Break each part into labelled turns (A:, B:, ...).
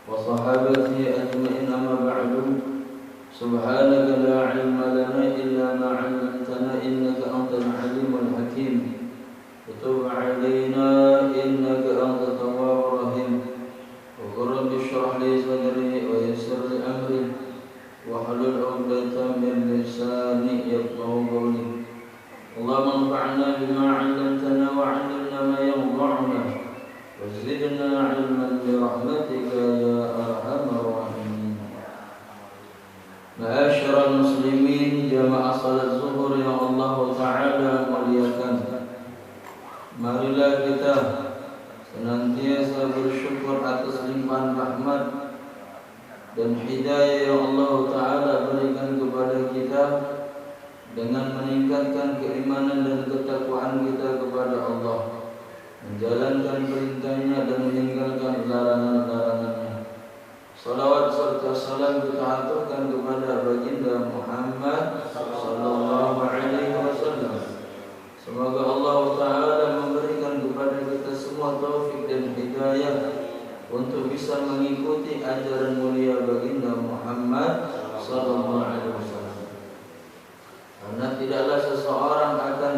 A: وصحابته أجمعين أما بعد سبحانك لا علم لنا إلا ما علمتنا إنك أنت العليم الحكيم وتب علينا إنك أنت التواب الرحيم وقل رب اشرح لي صدري ويسر لي أمري واحلل عقدة من لساني يفقهوا قولي اللهم انفعنا بما علمتنا وعلمنا ما ينفعنا وزدنا علما برحمتك يا أرحم الراحمين. معاشر المسلمين jamaah salat zuhur yang Allah Ta'ala muliakan, marilah kita senantiasa bersyukur atas limpahan rahmat dan hidayah yang Allah Ta'ala berikan kepada kita dengan meningkatkan keimanan dan ketakwaan kita kepada Allah, menjalankan perintahnya dan meninggalkan larangan-larangannya. Salawat serta salam kita aturkan kepada baginda Muhammad sallallahu alaihi wasallam. Semoga Allah Ta'ala memberikan kepada kita semua taufik dan hidayah untuk bisa mengikuti ajaran mulia baginda Muhammad sallallahu alaihi wasallam. Karena tidaklah seseorang akan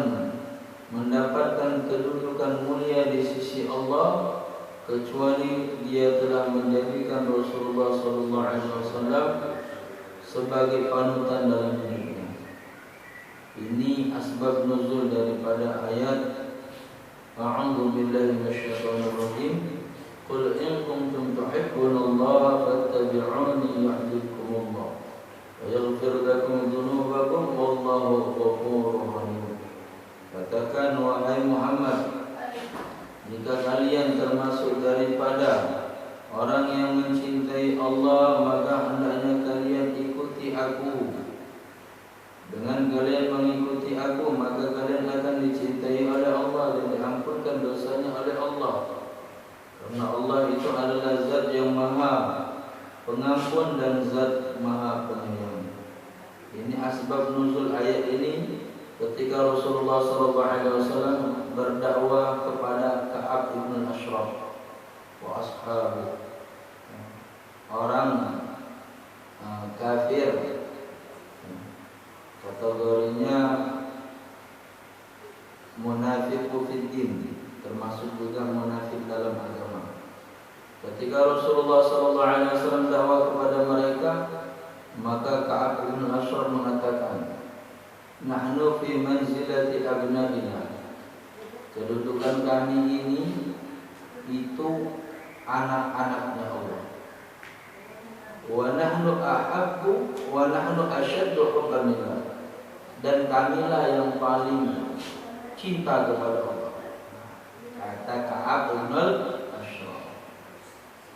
A: mendapatkan kedudukan mulia di sisi Allah kecuali dia telah menjadikan Rasulullah sallallahu alaihi wasallam sebagai panutan dalam hidupnya. Ini asbab nuzul daripada ayat A'udzu billahi minasyaitonir rajim. Qul in kuntum tuhibbunallaha fattabi'uni yuhibbukumullah wa yaghfir lakum dzunubakum wallahu ghafurur rahim. Katakan wahai Muhammad, jika kalian termasuk daripada orang yang mencintai Allah, maka hendaknya kalian ikuti aku. Dengan kalian mengikuti aku, maka kalian akan dicintai oleh Allah dan diampunkan dosanya oleh Allah. Karena Allah itu adalah zat yang maha pengampun dan zat maha penyayang. Ini asbab nuzul ayat ini ketika Rasulullah SAW berdakwah kepada Ka'ab bin Ashraf wa ashabi, orang kafir, kategorinya munafik fiddin, termasuk juga munafik dalam agama. Ketika Rasulullah SAW dakwah kepada mereka, maka Ka'ab bin Ashraf mengatakan, nahnu fi manzilati abnaina. Kedudukan kami ini itu anak-anaknya Allah. Wa nahnu ahabbu wa nahnu ashaddu hubban lillah. Dan kamilah yang paling cinta kepada Allah. Kata Ka'ab bin Ashraf.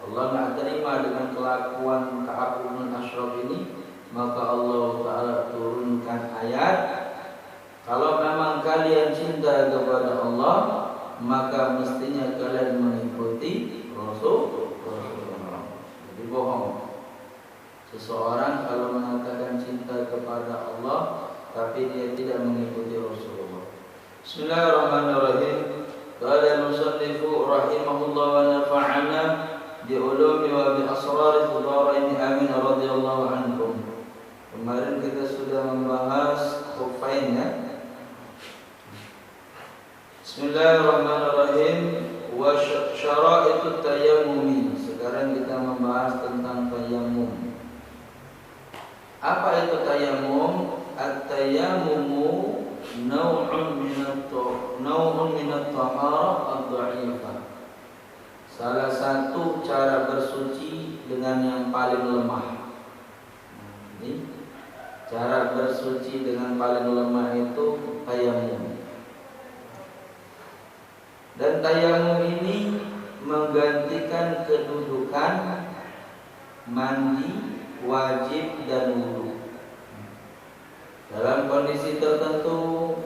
A: Allah enggak terima dengan kelakuan Ka'ab bin Ashraf ini, maka Allah Ta'ala turunkan ayat, kalau memang kalian cinta kepada Allah, maka mestinya kalian mengikuti Rasulullah. Jadi bohong seseorang kalau mengatakan cinta kepada Allah tapi dia tidak mengikuti Rasulullah. Bismillahirrahmanirrahim. Qala al-musannifu rahimahullah wa nafa'ana bi ulumi wa bi asrari dharain amin radhiyallahu anhum. Kemarin kita sudah membahas khufain, ya. Bismillahirrahmanirrahim. Wa syara'itut tayammum. Sekarang kita membahas tentang tayammum. Apa itu tayammum? At-tayammumu naw'un minat taharah ad-dha'ifah. Salah satu cara bersuci dengan yang paling lemah. Ini cara bersuci dengan paling lemah itu tayamum. Dan tayamum ini menggantikan kedudukan mandi wajib dan wudu. Dalam kondisi tertentu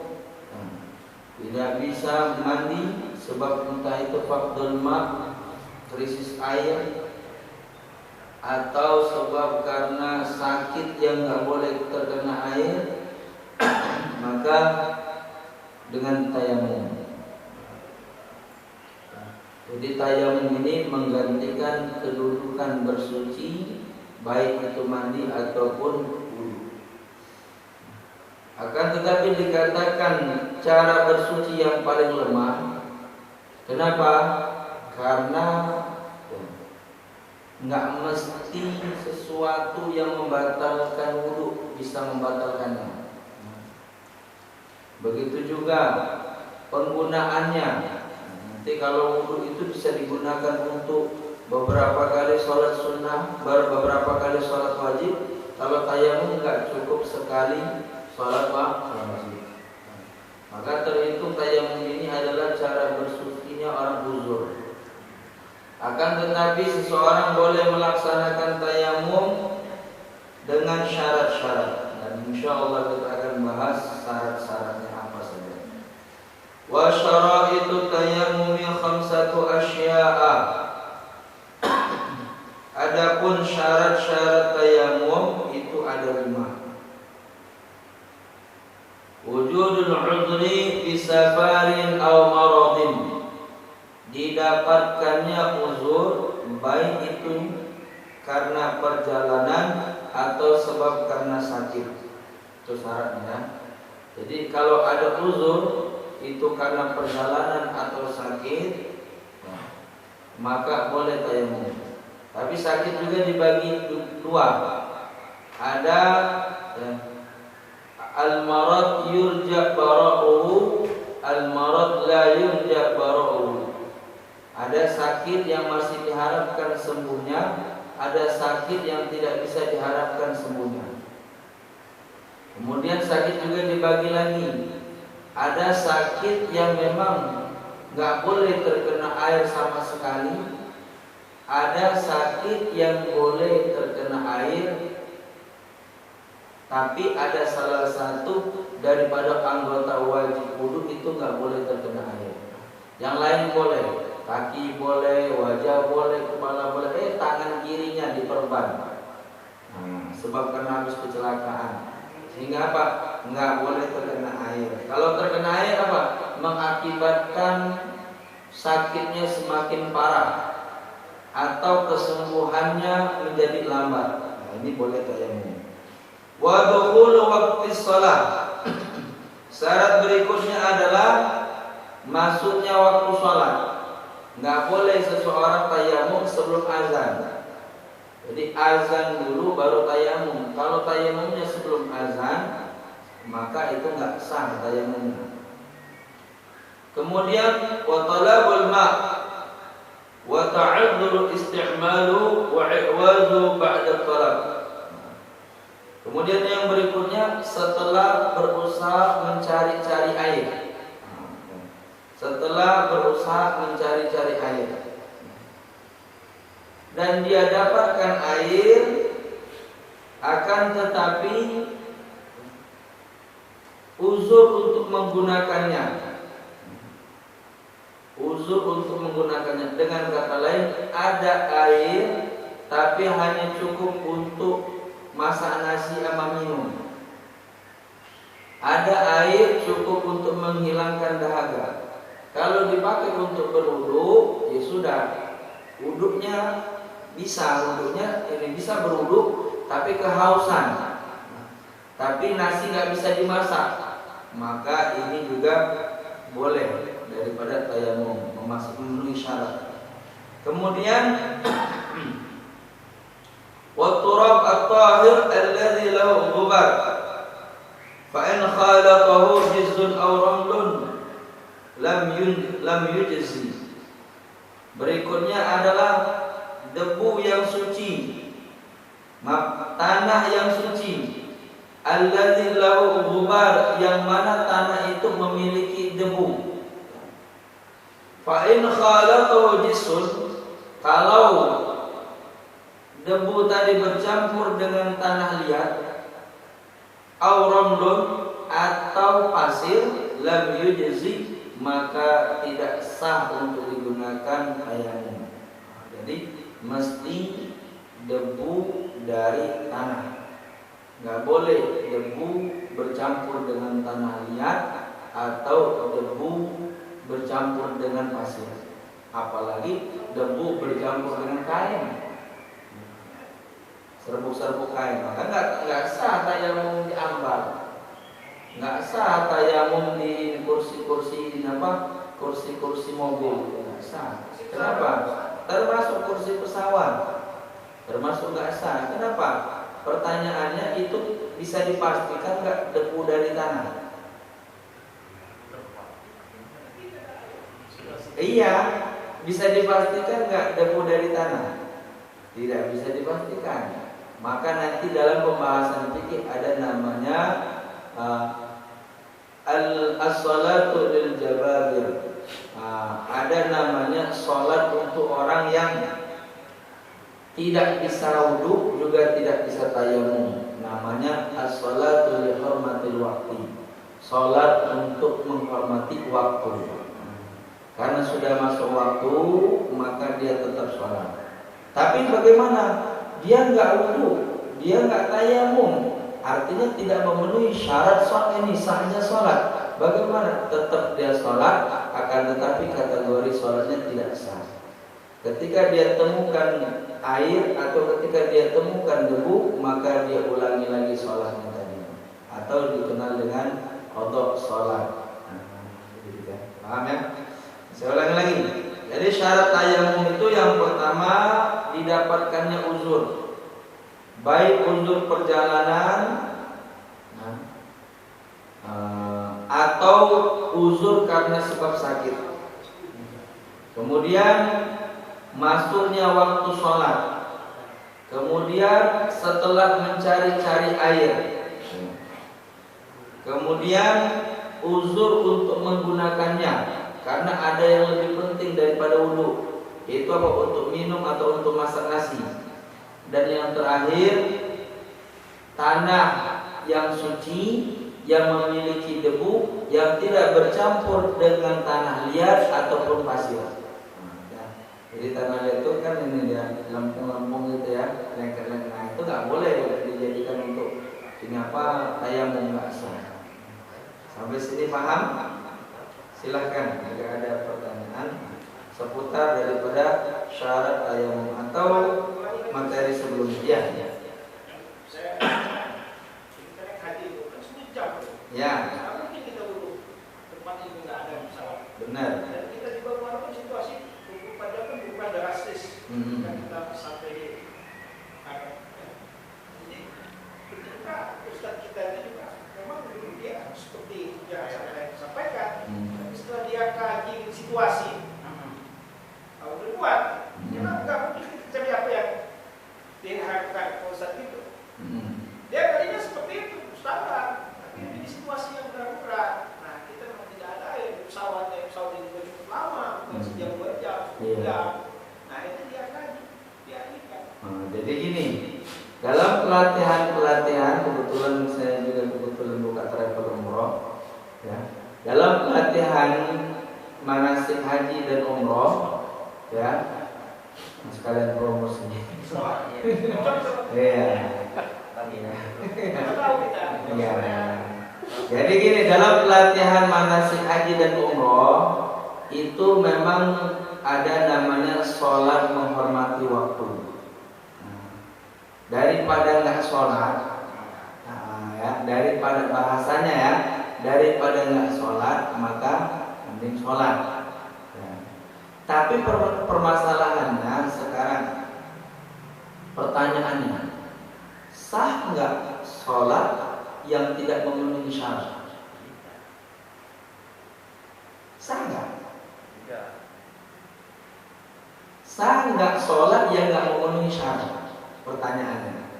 A: tidak bisa mandi sebab entah itu faqdul ma', krisis air, atau sebab karena sakit yang nggak boleh terkena air, maka dengan tayamum. Jadi tayamum ini menggantikan kedudukan bersuci, baik itu mandi ataupun wudu. Akan tetapi dikatakan cara bersuci yang paling lemah. Kenapa? Karena nggak mesti sesuatu yang membatalkan wudu bisa membatalkannya. Begitu juga penggunaannya. Nanti kalau wudu itu bisa digunakan untuk beberapa kali sholat sunnah, beberapa kali sholat wajib. Kalau tayamum nggak cukup sekali sholat wajib. Maka terhitung tayamum ini adalah cara bersucinya orang uzur. Akan tetapi seseorang boleh melaksanakan tayamum dengan syarat-syarat. Dan insya Allah kita akan bahas syarat-syaratnya apa saja. Wa syaraitu tayammumi khamsatu asya'a. Adapun syarat-syarat tayamum itu ada 5. Wujudul udhri fi safarin aw maradin. Didapatkannya uzur baik itu karena perjalanan atau sebab karena sakit. Itu syaratnya. Jadi kalau ada uzur itu karena perjalanan atau sakit, maka boleh tayamum. Tapi sakit juga dibagi 2. Ada al-marad yurja bara'uhu, al-marad la yurja bara'uhu. Ada sakit yang masih diharapkan sembuhnya, ada sakit yang tidak bisa diharapkan sembuhnya. Kemudian sakit juga dibagi lagi. Ada sakit yang memang nggak boleh terkena air sama sekali. Ada sakit yang boleh terkena air, tapi ada salah satu daripada anggota wajib wudu itu nggak boleh terkena air. Yang lain boleh. Kaki boleh, wajah boleh, kepala boleh, tangan kirinya diperban. Sebab karena habis kecelakaan. Sehingga apa? Enggak boleh terkena air. Kalau terkena air apa? Mengakibatkan sakitnya semakin parah atau kesembuhannya menjadi lambat. Nah, ini boleh tayamum. Wa dukhulu waqti shalah. Syarat berikutnya adalah masuknya waktu sholat. Nggak boleh seseorang tayamum sebelum azan. Jadi azan dulu baru tayamum. Kalau tayamumnya sebelum azan, maka itu nggak sah tayamumnya. Kemudian wa talabul ma' wa ta'adzuru isti'malu wa i'wazu ba'da talab. Kemudian yang berikutnya setelah berusaha mencari-cari air. Setelah berusaha mencari-cari air dan dia dapatkan air, akan tetapi uzur untuk menggunakannya. Uzur untuk menggunakannya. Dengan kata lain, ada air tapi hanya cukup untuk masak nasi sama minum. Ada air cukup untuk menghilangkan dahaga. Kalau dipakai untuk berwudu, ya sudah, wudunya bisa, ini bisa berwudu, tapi kehausan, tapi nasi nggak bisa dimasak, maka ini juga boleh daripada tayamum, memenuhi syarat. Kemudian wa turab at-tahir alladhi lahu ghubar fa in khalatahu jizzun aw ramlun lam yujzi. Berikutnya adalah debu yang suci, tanah yang suci, alladzi lahu ghubar, yang mana tanah itu memiliki debu. Fa in khalatahu jisun, kalau debu tadi bercampur dengan tanah liat, aw ramlun atau pasir, lam yujzi, maka tidak sah untuk digunakan tayamum. Jadi mesti debu dari tanah. Nggak boleh debu bercampur dengan tanah liat atau debu bercampur dengan pasir. apalagi debu bercampur dengan kain, serbuk-serbuk kain, maka nggak sah tayamum di ambal, nggak sah tayamum di kursi-kursi kursi mobil, nggak sah. Kenapa? Termasuk kursi pesawat, termasuk nggak sah. Kenapa? Pertanyaannya itu bisa dipastikan nggak debu dari tanah? Iya, bisa dipastikan nggak debu dari tanah? Tidak bisa dipastikan. Maka nanti dalam pembahasan fikih ada namanya as-salatu lil jababir. Ada namanya sholat untuk orang yang tidak bisa wudu juga tidak bisa tayamum. Namanya as-salatu li hurmatil waqti. Sholat untuk menghormati waktu. Karena sudah masuk waktu, maka dia tetap sholat. Tapi bagaimana? Dia nggak wudu, dia nggak tayamum, artinya tidak memenuhi syarat sholat ini, sahnya sholat. Bagaimana? Tetap dia sholat, akan tetapi kategori sholatnya tidak sah. Ketika dia temukan air atau ketika dia temukan debu, maka dia ulangi lagi sholatnya tadi, atau dikenal dengan qadha sholat. Paham ya? Saya ulangi lagi. Jadi syarat tayamum itu yang pertama didapatkannya uzur, baik uzur perjalanan atau uzur karena sebab sakit. Kemudian masuknya waktu sholat. Kemudian setelah mencari-cari air. Kemudian uzur untuk menggunakannya. Karena ada yang lebih penting daripada wudu, yaitu apa? Untuk minum atau untuk masak nasi. Dan yang terakhir, tanah yang suci yang memiliki debu yang tidak bercampur dengan tanah liat ataupun pasir. Jadi tanah liat itu kan ini ya, lempung-lempung gitu ya, lengket-lengket. Nah, itu nggak boleh dijadikan untuk ini apa? Tayamum, nggak sah. Sampai sini paham? Silahkan jika ada pertanyaan seputar daripada syarat tayamum atau materi sebelumnya.
B: Saya internet haji itu kan 10 jam.
A: Ya.
B: Nah, mungkin kita dulu tempat itu nggak ada pesawat.
A: Benar.
B: Dan kita juga walaupun situasi 24 jam kan bukan drastis. Kan kita sampai di jadi ketika Ustadz kita itu juga memang dia seperti yang saya sampaikan. Setelah dia kaji situasi, kalau berbuat, dia nggak mungkin cari apa yang diharapkan Ustadz itu. Dia tadinya seperti itu, standar. Tapi di situasi yang darurat, nah kita memang tidak ada ya pesawat ini juga cukup lama, bukan sejam 2 jam, 10 jam. Nah itu dia kaji, dia alihkan.
A: Jadi gini, dalam pelatihan kebetulan saya juga buka travel umroh, ya. Dalam pelatihan manasik haji dan umroh, ya, sekalian promosi. Iya. Iya. Jadi gini, dalam pelatihan manasik haji dan umroh itu memang ada namanya sholat menghormati waktu. Daripada nggak sholat, ya, daripada bahasanya ya, daripada nggak sholat maka mending sholat. Ya. Tapi permasalahannya sekarang, pertanyaannya, sah nggak sholat yang tidak memenuhi syarat? Sah nggak? Sah nggak sholat yang nggak memenuhi syarat? Pertanyaannya.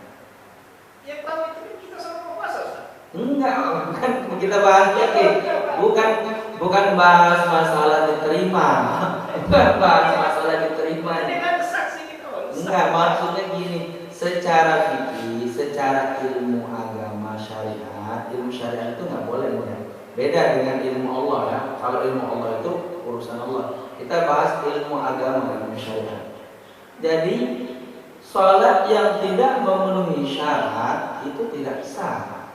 B: Yang tahu itu kita sama puasa, Ustaz.
A: Enggak, bukan kita bahas fikih. Bukan bahas masalah diterima. Bukan bahas masalah diterima.
B: Ini kan saksi gitu.
A: Enggak, maksudnya gini, secara fikih, secara ilmu agama syariat, ilmu syariat itu nggak boleh ya. Beda dengan ilmu Allah ya. Kalau ilmu Allah itu urusan Allah. Kita bahas ilmu agama, ilmu syariat. Jadi sholat yang tidak memenuhi syarat itu tidak sah.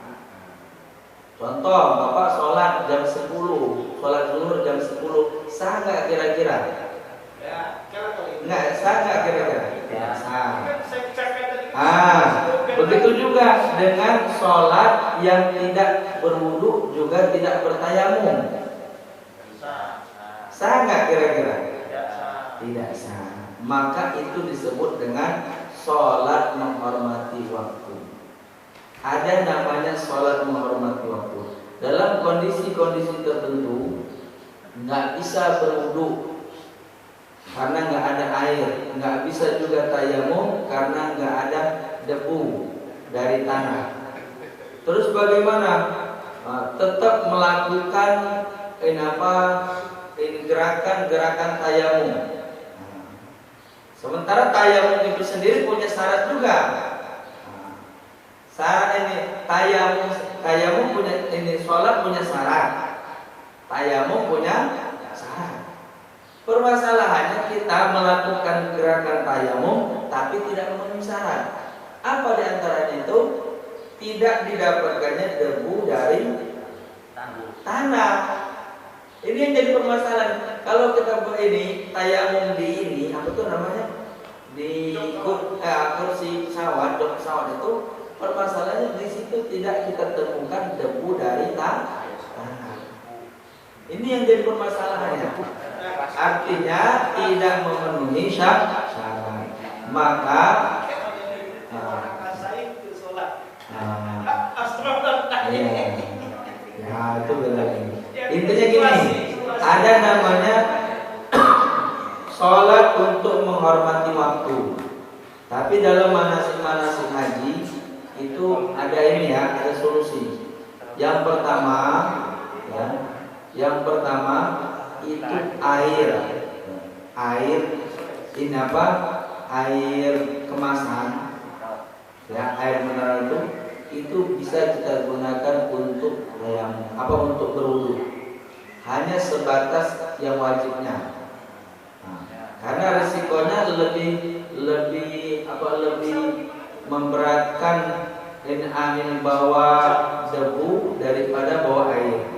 A: Contoh, Bapak sholat jam 10, sholat zuhur jam 10, sah nggak kira-kira?
B: Ya, kalau itu.
C: Enggak sah nggak kira-kira?
B: Ya,
C: Sah.
B: kan saya ucapkan tadi.
C: Begitu juga dengan sholat yang tidak berwudu juga tidak bertayamum. Sah nggak kira-kira? Tidak sah. Maka itu disebut dengan sholat menghormati waktu. Ada namanya sholat menghormati waktu. Dalam kondisi-kondisi tertentu nggak bisa berwudu karena nggak ada air, nggak bisa juga tayamum karena nggak ada debu dari tanah. Terus bagaimana? Tetap melakukan gerakan-gerakan tayamum. Sementara tayamum itu sendiri punya syarat juga. Syarat ini tayamum punya sholat punya syarat. Tayamum punya syarat. Permasalahannya kita melakukan gerakan tayamum tapi tidak memenuhi syarat. Apa di antaranya itu? Tidak didapatkannya debu dari tanah. Ini yang jadi permasalahan. Kalau kita ini tayamum di ini apa tuh namanya? Di kursi pesawat, dok pesawat itu permasalahannya di situ tidak kita temukan debu dari tanah. Ini yang jadi permasalahannya. Artinya tidak memenuhi syarat. Maka ya itu benar. Intinya gini, ada namanya sholat untuk menghormati waktu. Tapi dalam manasik haji itu ada ini ya, ada solusi. Yang pertama itu air ini apa? Air kemasan ya, air mineral itu bisa kita gunakan untuk untuk berwudu. Hanya sebatas yang wajibnya. Karena risikonya lebih memberatkan angin bawa debu daripada bawa air.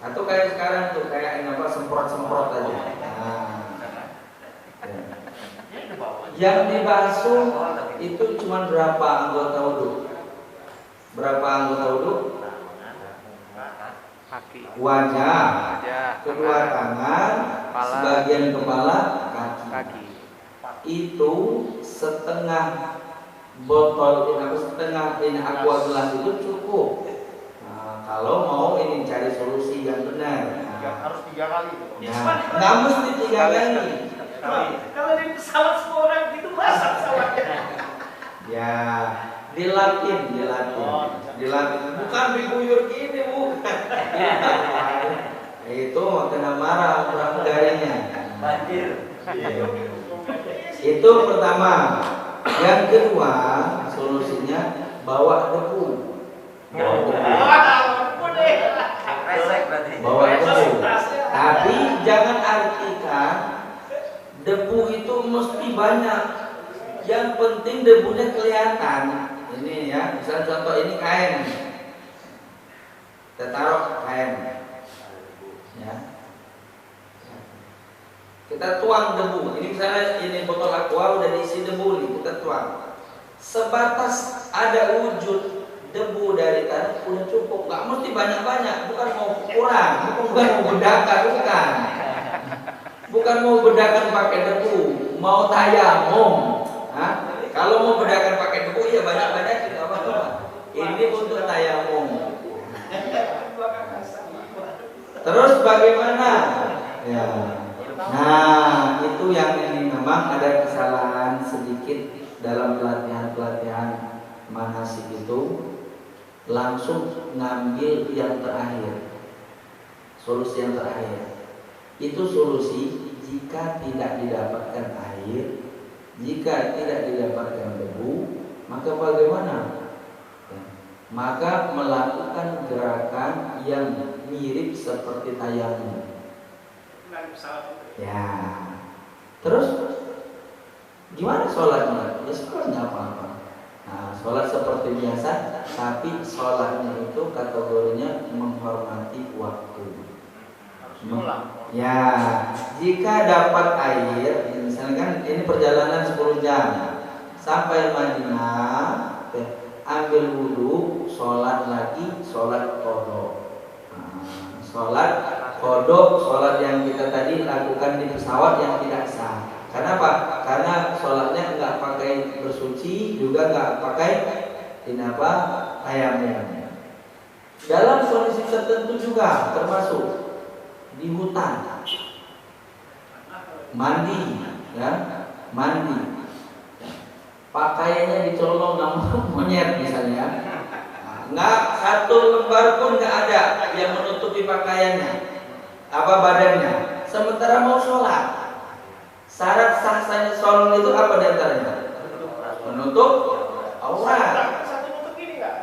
C: Atau kayak sekarang tuh kayak semprot-semprot aja. Yang dibasuh itu cuma berapa anggota wudu? Berapa anggota wudu? Wajah, kedua tangan, sebagian kepala, kaki. Itu setengah botol setengah aqua gelas itu cukup. Kalau mau ini cari solusi yang benar,
D: harus 3 kali.
C: Nggak mesti 3 kali.
B: Kalau di pesawat semua orang gitu basah pesawatnya.
C: Ya, dilatih. Bukan diguyur gini, bukan. Itu kena marah pramugarinya. Itu pertama. Yang kedua, solusinya bawa debu. Bawa debu. Tapi jangan artikan debu itu mesti banyak. Yang penting debunya kelihatan. Ini ya, misalnya contoh ini kain. Kita taruh kain. Ya. Kita tuang debu. Ini misalnya ini botol aqua udah diisi debu nih, kita tuang. Sebatas ada wujud debu dari tanah udah cukup. Nggak mesti banyak-banyak. Bukan mau kurang, bukan mau bedakan, bukan. Bukan mau bedakan pakai debu, mau tayamum. Kalau mau bedakan pakai debu ya banyak-banyak tidak apa-apa. Ini untuk tayamum. Terus bagaimana? Ya. Nah, itu yang ini memang ada kesalahan sedikit dalam pelatihan manasik itu, langsung ngambil yang terakhir. Solusi yang terakhir. Itu solusi jika tidak didapatkan air, jika tidak didapatkan debu, maka bagaimana? Maka melakukan gerakan yang mirip seperti tayamum. Ya. Terus gimana sholatnya? Ya sholatnya apa-apa. Nah, sholat seperti biasa, tapi sholatnya itu kategorinya menghormati waktu. Ya, jika dapat air, misalkan ini perjalanan 10 jam sampai Madinah, ambil wudhu, sholat lagi, sholat qadha. Sholat qadha, sholat yang kita tadi lakukan di pesawat yang tidak sah. Kenapa? Karena sholatnya nggak pakai bersuci, juga nggak pakai tayamum. Dalam kondisi tertentu juga, termasuk di hutan, mandi, ya, mandi, pakaiannya dicolong sama monyet misalnya, nggak satu lembar pun nggak ada yang menutupi pakaiannya, badannya. Sementara mau sholat, syarat sahnya sholat itu apa diantaranya? Menutup aurat.
B: Satu nutup ini nggak?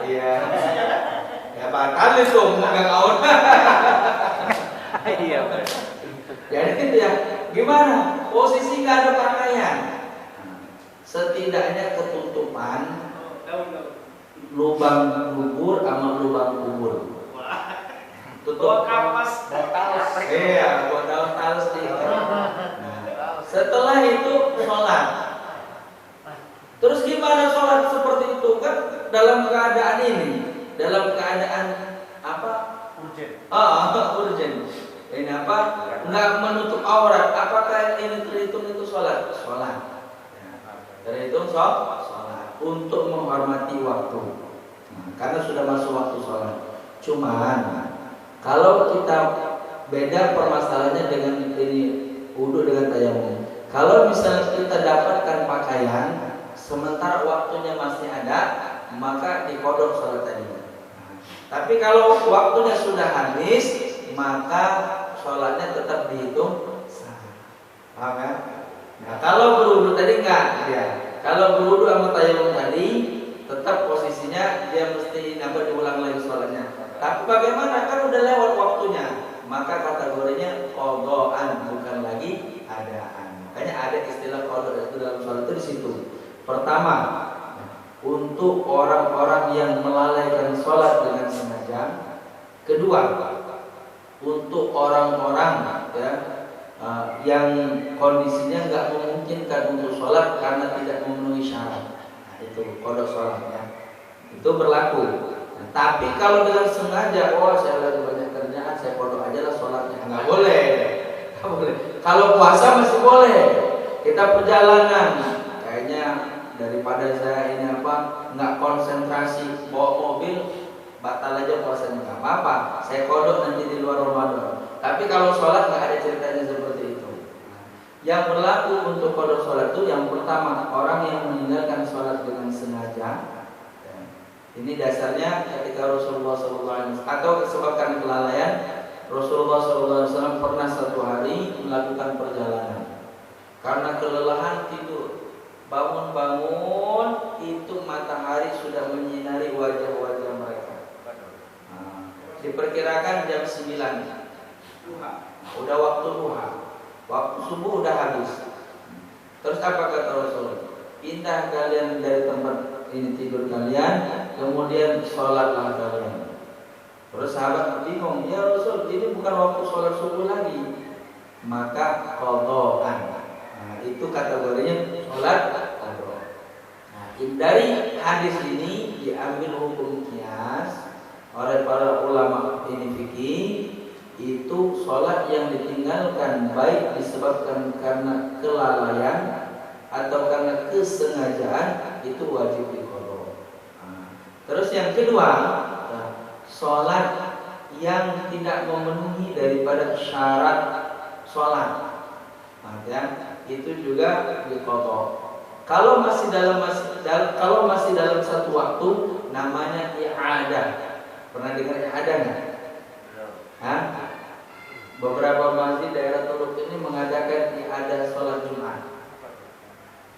C: Iya. Ya batal itu memegang aurat.
D: Iya.
C: Jadi gitu ya. Gimana? Posisi nggak ada pakaian. Setidaknya ketutupan lubang dubur sama lubang kubur. Tutup
B: kapas.
C: Iya, buat daun talus di. Setelah itu sholat. Terus gimana sholat seperti itu kan dalam keadaan ini, dalam keadaan apa? Urgen. Ini apa? Nggak menutup aurat. Apakah ini terhitung itu sholat? Sholat. Terhitung sholat untuk menghormati waktu. Karena sudah masuk waktu sholat. Cuman kalau kita beda permasalahannya dengan ini wudu dengan tayamum. Kalau misalnya kita dapatkan pakaian sementara waktunya masih ada, maka dikodok sholat tadi. Tapi kalau waktunya sudah habis, maka sholatnya tetap dihitung sah. Paham kan? Nah, kalau berwudu tadi enggak, ya. Kalau berwudu sama tayamum tadi, tetap posisinya dia mesti diulang lagi sholatnya. Tapi bagaimana? Kan udah lewat waktunya, maka kategorinya qadhaan, bukan lagi adaan. Makanya ada istilah qadha itu dalam sholat itu di situ. Pertama, untuk orang-orang yang melalaikan sholat dengan sengaja. Kedua, untuk orang-orang yang kondisinya nggak memungkinkan untuk sholat karena tidak memenuhi syarat. Nah, itu qadha sholatnya. Itu berlaku. Nah, tapi kalau dengan sengaja, saya lagi banyak kerjaan, saya qadha aja lah sholatnya. Nggak boleh. Nggak boleh. Kalau puasa masih boleh. Kita perjalanan, kayaknya daripada saya ini nggak konsentrasi bawa mobil, batal aja puasanya, nggak apa-apa. Saya kodok nanti di luar Ramadan. Tapi kalau sholat nggak ada ceritanya seperti itu. Yang berlaku untuk kodok sholat itu yang pertama, orang yang meninggalkan sholat dengan sengaja. Ini dasarnya ketika Rasulullah SAW atau disebabkan kelalaian, Rasulullah SAW pernah satu hari melakukan perjalanan karena kelelahan tidur. Bangun-bangun itu matahari sudah menyinari wajah-wajah mereka. Diperkirakan jam 9 duha. Udah waktu duha. Waktu subuh udah habis. Terus apa kata Rasul? Pindah kalian dari tempat ini tidur kalian, kemudian sholatlah kalian. Terus sahabat bingung, ya Rasul, ini bukan waktu sholat subuh lagi. Maka qadhaan. Itu kategorinya sholat qadha. Nah, dari hadis ini diambil hukum qiyas oleh para ulama ini fikih, itu sholat yang ditinggalkan baik disebabkan karena kelalaian atau karena kesengajaan itu wajib diqadha. Terus yang kedua, sholat yang tidak memenuhi daripada syarat sholat, itu juga diqadha. Kalau masih dalam satu waktu, namanya i'adah. Pernah dengar i'adah nggak? Beberapa masjid daerah Teluk ini mengadakan i'adah sholat Jumat.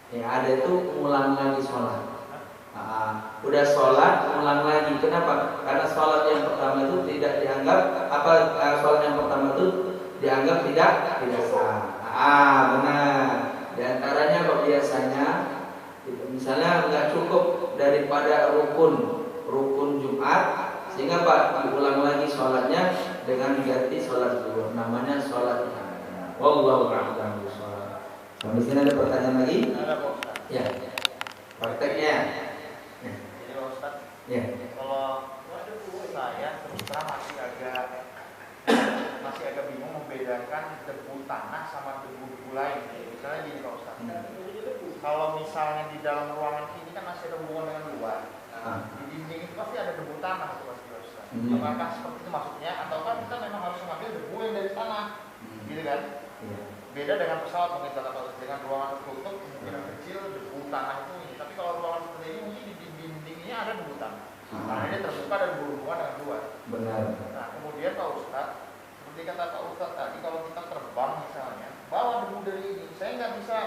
C: I'adah itu ulang lagi sholat. Udah sholat, ulang lagi. Kenapa? Karena sholat yang pertama itu tidak dianggap sholat yang pertama itu dianggap tidak sah. Benar. Di antaranya biasanya, misalnya nggak cukup daripada rukun Jumat, Sehingga Pak diulang lagi sholatnya dengan ganti sholat zuhur, namanya sholat ihada. Wallahu a'lam bishawab. Sampai sini ada pertanyaan lagi?
E: Ada Pak Ustaz.
C: Ya. Prakteknya.
E: Jadi Pak Ustaz,
C: Ya.
E: kalau saya terus terang masih agak bingung membedakan debu tanah sama debu lain. Misalnya gini Pak Ustaz. Kalau misalnya di dalam ruangan ini kan masih ada hubungan dengan luar. Di dinding itu pasti ada debu tanah Pak Ustaz. Apakah seperti itu maksudnya ataukah kita memang harus mengambil debu yang dari tanah? Gitu kan? Beda dengan pesawat mungkin kalau dengan ruangan tertutup kemungkinan kecil debu tanah itu ini. Tapi kalau ruangan seperti ini mungkin di dindingnya ada debu tanah. Karena ini terbuka dan berhubungan dengan luar.
C: Benar.
E: Nah kemudian Pak Ustaz, seperti kata Pak Ustaz tadi, kalau kita terbang misalnya bawa debu dari ini, saya nggak bisa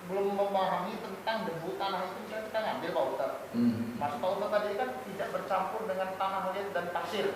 E: belum memahami tentang debu tanah itu misalnya kita ngambil Pak Ustaz. Maksud Pak Ustaz tadi kan tidak bercampur dengan tanah liat dan pasir.